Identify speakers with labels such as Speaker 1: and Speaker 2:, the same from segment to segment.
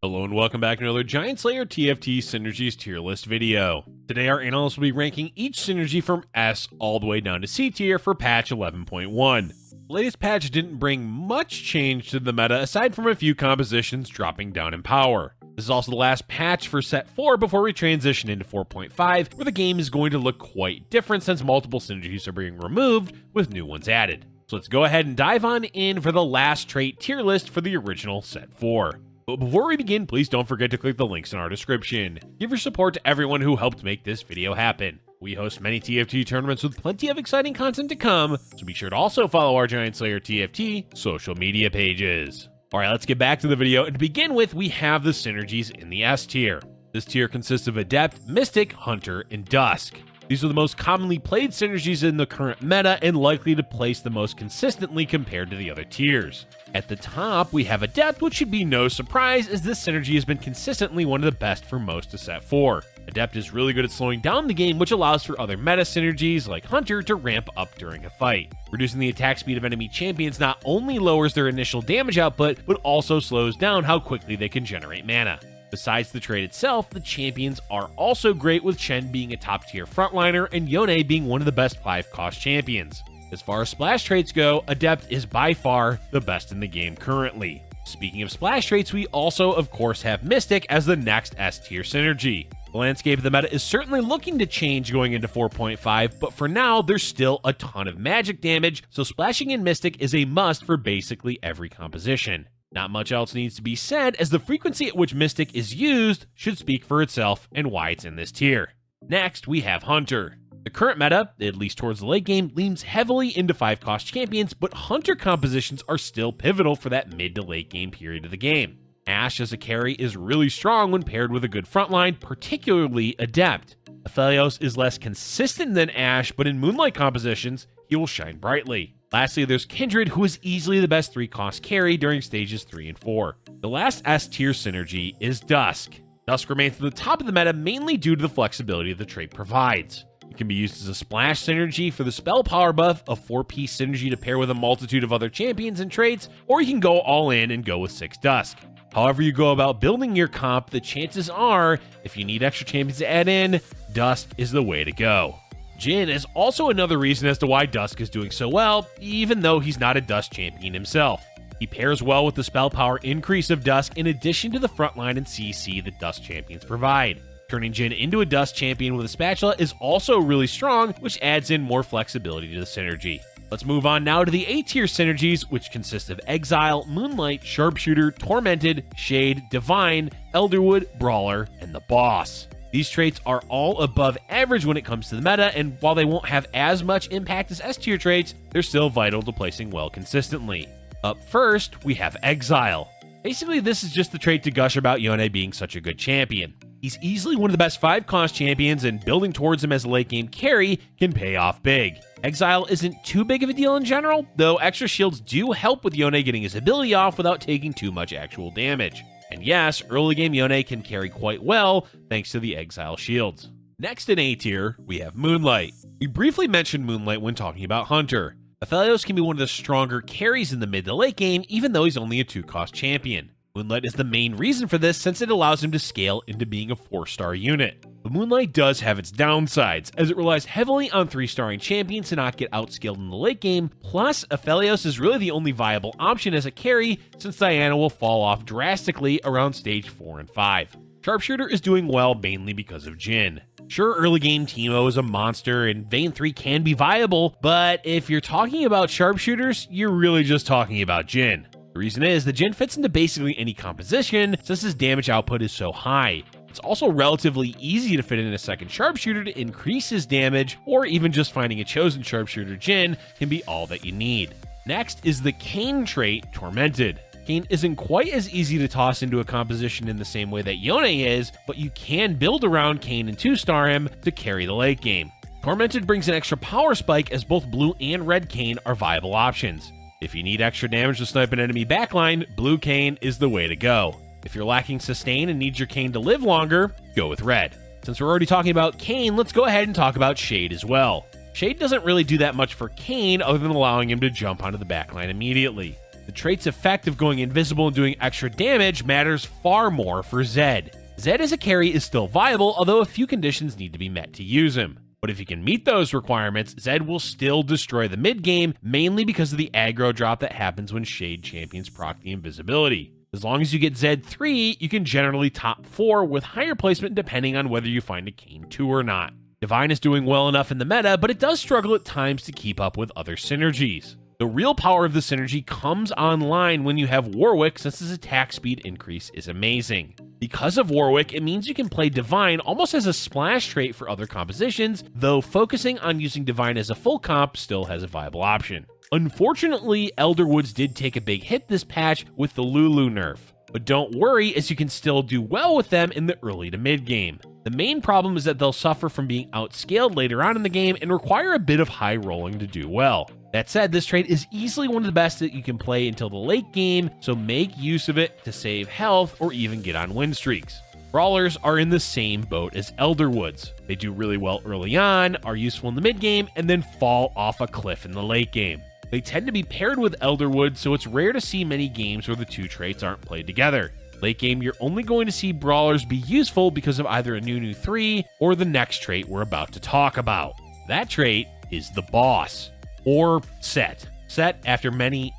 Speaker 1: Hello and welcome back to another Giant Slayer TFT Synergies tier list video. Today our analysts will be ranking each synergy from S all the way down to C tier for patch 11.1. The latest patch didn't bring much change to the meta aside from a few compositions dropping down in power. This is also the last patch for set 4 before we transition into 4.5, where the game is going to look quite different since multiple synergies are being removed with new ones added. So let's go ahead and dive on in for the last trait tier list for the original set 4. But before we begin, please don't forget to click the links in our description. Give your support to everyone who helped make this video happen. We host many TFT tournaments with plenty of exciting content to come, so be sure to also follow our Giant Slayer TFT social media pages. Alright, let's get back to the video, and to begin with, we have the synergies in the S tier. This tier consists of Adept, Mystic, Hunter, and Dusk. These are the most commonly played synergies in the current meta and likely to place the most consistently compared to the other tiers. At the top, we have Adept, which should be no surprise as this synergy has been consistently one of the best for most of set 4. Adept is really good at slowing down the game, which allows for other meta synergies like Hunter to ramp up during a fight. Reducing the attack speed of enemy champions not only lowers their initial damage output, but also slows down how quickly they can generate mana. Besides the trait itself, the champions are also great, with Chen being a top tier frontliner and Yone being one of the best 5-cost champions. As far as splash traits go, Adept is by far the best in the game currently. Speaking of splash traits, we also of course have Mystic as the next S tier synergy. The landscape of the meta is certainly looking to change going into 4.5, but for now there's still a ton of magic damage, so splashing in Mystic is a must for basically every composition. Not much else needs to be said, as the frequency at which Mystic is used should speak for itself and why it's in this tier. Next, we have Hunter. The current meta, at least towards the late game, leans heavily into 5-cost champions, but Hunter compositions are still pivotal for that mid to late game period of the game. Ashe as a carry is really strong when paired with a good frontline, particularly Adept. Aphelios is less consistent than Ashe, but in Moonlight compositions, he will shine brightly. Lastly, there's Kindred, who is easily the best 3-cost carry during stages 3 and 4. The last S-tier synergy is Dusk. Dusk remains at the top of the meta mainly due to the flexibility the trait provides. It can be used as a splash synergy for the spell power buff, a 4-piece synergy to pair with a multitude of other champions and traits, or you can go all in and go with 6 Dusk. However you go about building your comp, the chances are, if you need extra champions to add in, Dusk is the way to go. Jhin is also another reason as to why Dusk is doing so well, even though he's not a Dusk champion himself. He pairs well with the spell power increase of Dusk in addition to the frontline and CC that Dusk champions provide. Turning Jhin into a Dusk champion with a spatula is also really strong, which adds in more flexibility to the synergy. Let's move on now to the A-tier synergies, which consist of Exile, Moonlight, Sharpshooter, Tormented, Shade, Divine, Elderwood, Brawler, and the Boss. These traits are all above average when it comes to the meta, and while they won't have as much impact as S-tier traits, they're still vital to placing well consistently. Up first, we have Exile. Basically, this is just the trait to gush about Yone being such a good champion. He's easily one of the best 5-cost champions, and building towards him as a late-game carry can pay off big. Exile isn't too big of a deal in general, though extra shields do help with Yone getting his ability off without taking too much actual damage. And yes, early game Yone can carry quite well thanks to the Exile shields. Next in A tier, we have Moonlight. We briefly mentioned Moonlight when talking about Hunter. Aphelios can be one of the stronger carries in the mid to late game, even though he's only a 2-cost champion. Moonlight is the main reason for this since it allows him to scale into being a 4-star unit. But Moonlight does have its downsides, as it relies heavily on 3-starring champions to not get outscaled in the late game, plus Aphelios is really the only viable option as a carry since Diana will fall off drastically around stage 4 and 5. Sharpshooter is doing well mainly because of Jhin. Sure, early game Teemo is a monster and Vayne 3 can be viable, but if you're talking about Sharpshooters, you're really just talking about Jhin. The reason is that Jhin fits into basically any composition since his damage output is so high. It's also relatively easy to fit in a second Sharpshooter to increase his damage, or even just finding a chosen Sharpshooter Jhin can be all that you need. Next is the Kayn trait, Tormented. Kayn isn't quite as easy to toss into a composition in the same way that Yone is, but you can build around Kayn and 2-star him to carry the late game. Tormented brings an extra power spike as both blue and red Kayn are viable options. If you need extra damage to snipe an enemy backline, blue Kayn is the way to go. If you're lacking sustain and need your Kayn to live longer, go with red. Since we're already talking about Kayn, let's go ahead and talk about Shade as well. Shade doesn't really do that much for Kayn other than allowing him to jump onto the backline immediately. The trait's effect of going invisible and doing extra damage matters far more for Zed. Zed as a carry is still viable, although a few conditions need to be met to use him. But if you can meet those requirements, Zed will still destroy the mid-game, mainly because of the aggro drop that happens when Shade champions proc the invisibility. As long as you get Zed 3, you can generally top 4 with higher placement depending on whether you find a Kane 2 or not. Divine is doing well enough in the meta, but it does struggle at times to keep up with other synergies. The real power of the synergy comes online when you have Warwick, since his attack speed increase is amazing. Because of Warwick, it means you can play Divine almost as a splash trait for other compositions, though focusing on using Divine as a full comp still has a viable option. Unfortunately, Elderwoods did take a big hit this patch with the Lulu nerf, but don't worry, as you can still do well with them in the early to mid game. The main problem is that they'll suffer from being outscaled later on in the game and require a bit of high rolling to do well. That said, this trait is easily one of the best that you can play until the late game, so make use of it to save health or even get on win streaks. Brawlers are in the same boat as Elderwoods. They do really well early on, are useful in the mid game, and then fall off a cliff in the late game. They tend to be paired with Elderwood, so it's rare to see many games where the two traits aren't played together. Late game, you're only going to see Brawlers be useful because of either a Nunu 3 or the next trait we're about to talk about. That trait is the Boss, or Set. Set, after many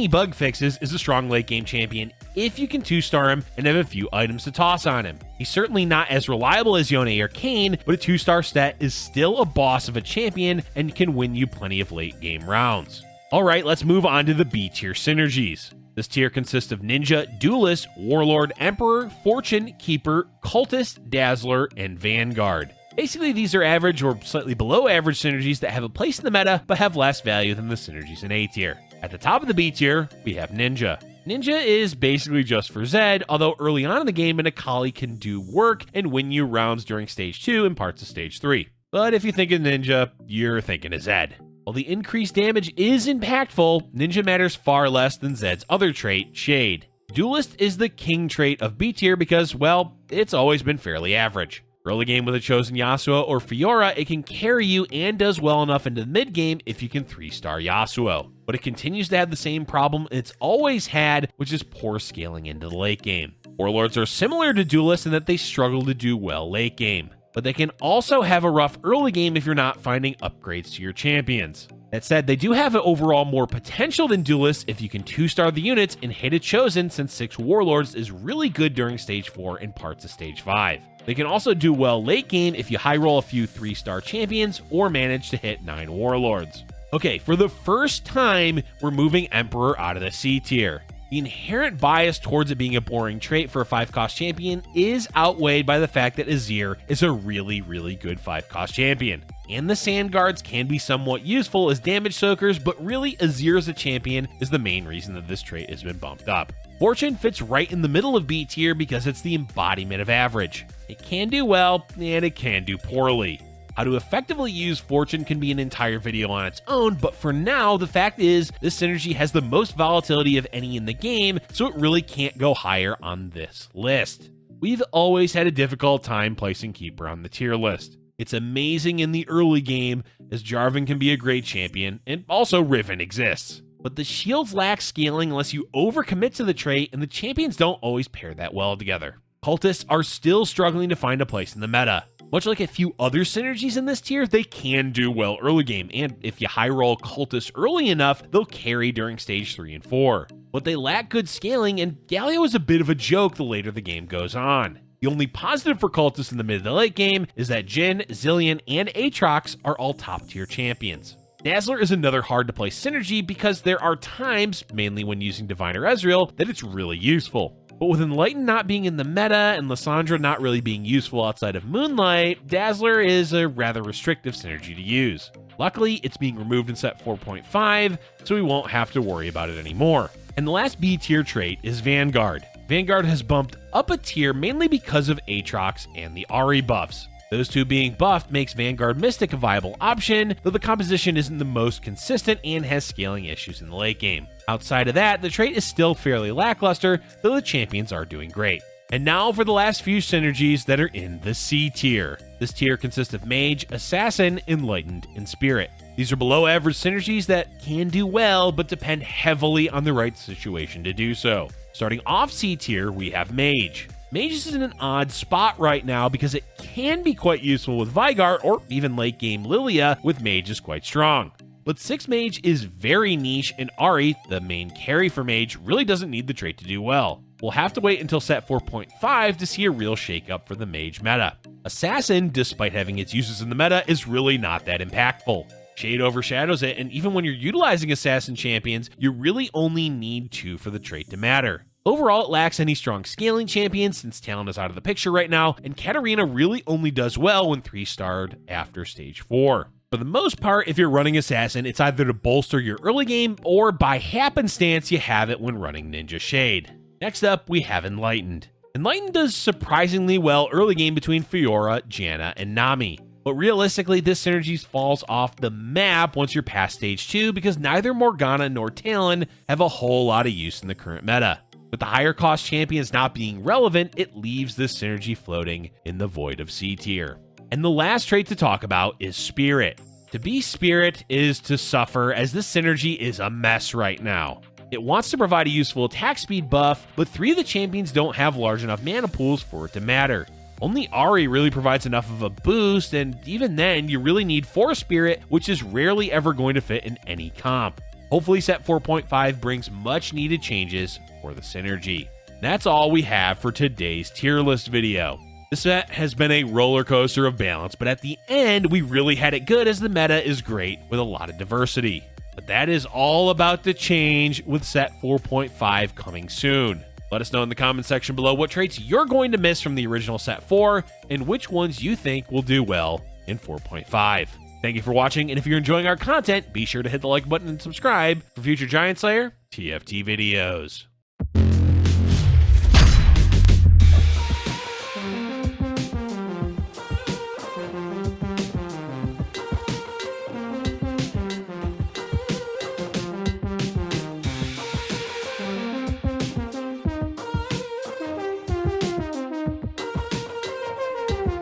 Speaker 1: bug fixes, is a strong late game champion if you can 2-star him and have a few items to toss on him. He's certainly not as reliable as Yone or Kane, but a 2-star stat is still a boss of a champion and can win you plenty of late game rounds. Alright, let's move on to the B tier synergies. This tier consists of Ninja, Duelist, Warlord, Emperor, Fortune, Keeper, Cultist, Dazzler, and Vanguard. Basically, these are average or slightly below average synergies that have a place in the meta but have less value than the synergies in A tier. At the top of the B tier, we have Ninja. Ninja is basically just for Zed, although early on in the game, an Akali can do work and win you rounds during Stage 2 and parts of Stage 3. But if you think of Ninja, you're thinking of Zed. While the increased damage is impactful, Ninja matters far less than Zed's other trait, Shade. Duelist is the king trait of B tier because, well, it's always been fairly average. Early game with a chosen Yasuo or Fiora, it can carry you and does well enough into the mid game if you can 3-star Yasuo. But it continues to have the same problem it's always had, which is poor scaling into the late game. Warlords are similar to Duelists in that they struggle to do well late game, but they can also have a rough early game if you're not finding upgrades to your champions. That said, they do have overall more potential than Duelists if you can 2-star the units and hit a chosen, since 6 Warlords is really good during Stage 4 and parts of Stage 5. They can also do well late game if you high roll a few 3-star champions or manage to hit 9 Warlords. Okay, for the first time, we're moving Emperor out of the C tier. The inherent bias towards it being a boring trait for a 5-cost champion is outweighed by the fact that Azir is a really good 5-cost champion. And the Sand Guards can be somewhat useful as damage soakers, but really Azir as a champion is the main reason that this trait has been bumped up. Fortune fits right in the middle of B tier because it's the embodiment of average. It can do well, and it can do poorly. How to effectively use Fortune can be an entire video on its own, but for now, the fact is, this synergy has the most volatility of any in the game, so it really can't go higher on this list. We've always had a difficult time placing Keeper on the tier list. It's amazing in the early game, as Jarvan can be a great champion, and also Riven exists. But the shields lack scaling unless you overcommit to the trait, and the champions don't always pair that well together. Cultists are still struggling to find a place in the meta. Much like a few other synergies in this tier, they can do well early game, and if you high roll Cultists early enough, they'll carry during Stage 3 and 4. But they lack good scaling, and Galio is a bit of a joke the later the game goes on. The only positive for Cultists in the mid to late game is that Jhin, Zillion, and Aatrox are all top tier champions. Dazzler is another hard to play synergy because there are times, mainly when using Divine or Ezreal, that it's really useful. But with Enlighten not being in the meta and Lissandra not really being useful outside of Moonlight, Dazzler is a rather restrictive synergy to use. Luckily, it's being removed in set 4.5, so we won't have to worry about it anymore. And the last B tier trait is Vanguard. Vanguard has bumped up a tier mainly because of Aatrox and the Ahri buffs. Those two being buffed makes Vanguard Mystic a viable option, though the composition isn't the most consistent and has scaling issues in the late game. Outside of that, the trait is still fairly lackluster, though the champions are doing great. And now for the last few synergies that are in the C tier. This tier consists of Mage, Assassin, Enlightened, and Spirit. These are below average synergies that can do well, but depend heavily on the right situation to do so. Starting off C tier, we have Mage. Mage is in an odd spot right now because it can be quite useful with Vanguard or even late game Lilia with Mage is quite strong. But 6 Mage is very niche, and Ahri, the main carry for Mage, really doesn't need the trait to do well. We'll have to wait until set 4.5 to see a real shakeup for the Mage meta. Assassin, despite having its uses in the meta, is really not that impactful. Shade overshadows it, and even when you're utilizing Assassin champions, you really only need 2 for the trait to matter. Overall, it lacks any strong scaling champions since Talon is out of the picture right now, and Katarina really only does well when 3-starred after stage 4. For the most part, if you're running Assassin, it's either to bolster your early game or by happenstance you have it when running Ninja Shade. Next up, we have Enlightened. Enlightened does surprisingly well early game between Fiora, Janna, and Nami. But realistically, this synergy falls off the map once you're past stage 2 because neither Morgana nor Talon have a whole lot of use in the current meta. With the higher cost champions not being relevant, it leaves this synergy floating in the void of C tier. And the last trait to talk about is Spirit. To be Spirit is to suffer, as this synergy is a mess right now. It wants to provide a useful attack speed buff, but 3 of the champions don't have large enough mana pools for it to matter. Only Ahri really provides enough of a boost, and even then, you really need 4 Spirit, which is rarely ever going to fit in any comp. Hopefully set 4.5 brings much needed changes for the synergy. That's all we have for today's tier list video. The set has been a roller coaster of balance, but at the end, we really had it good as the meta is great with a lot of diversity. But that is all about to change with set 4.5 coming soon. Let us know in the comment section below what traits you're going to miss from the original set 4 and which ones you think will do well in 4.5. Thank you for watching, and if you're enjoying our content, be sure to hit the like button and subscribe for future Giant Slayer TFT videos.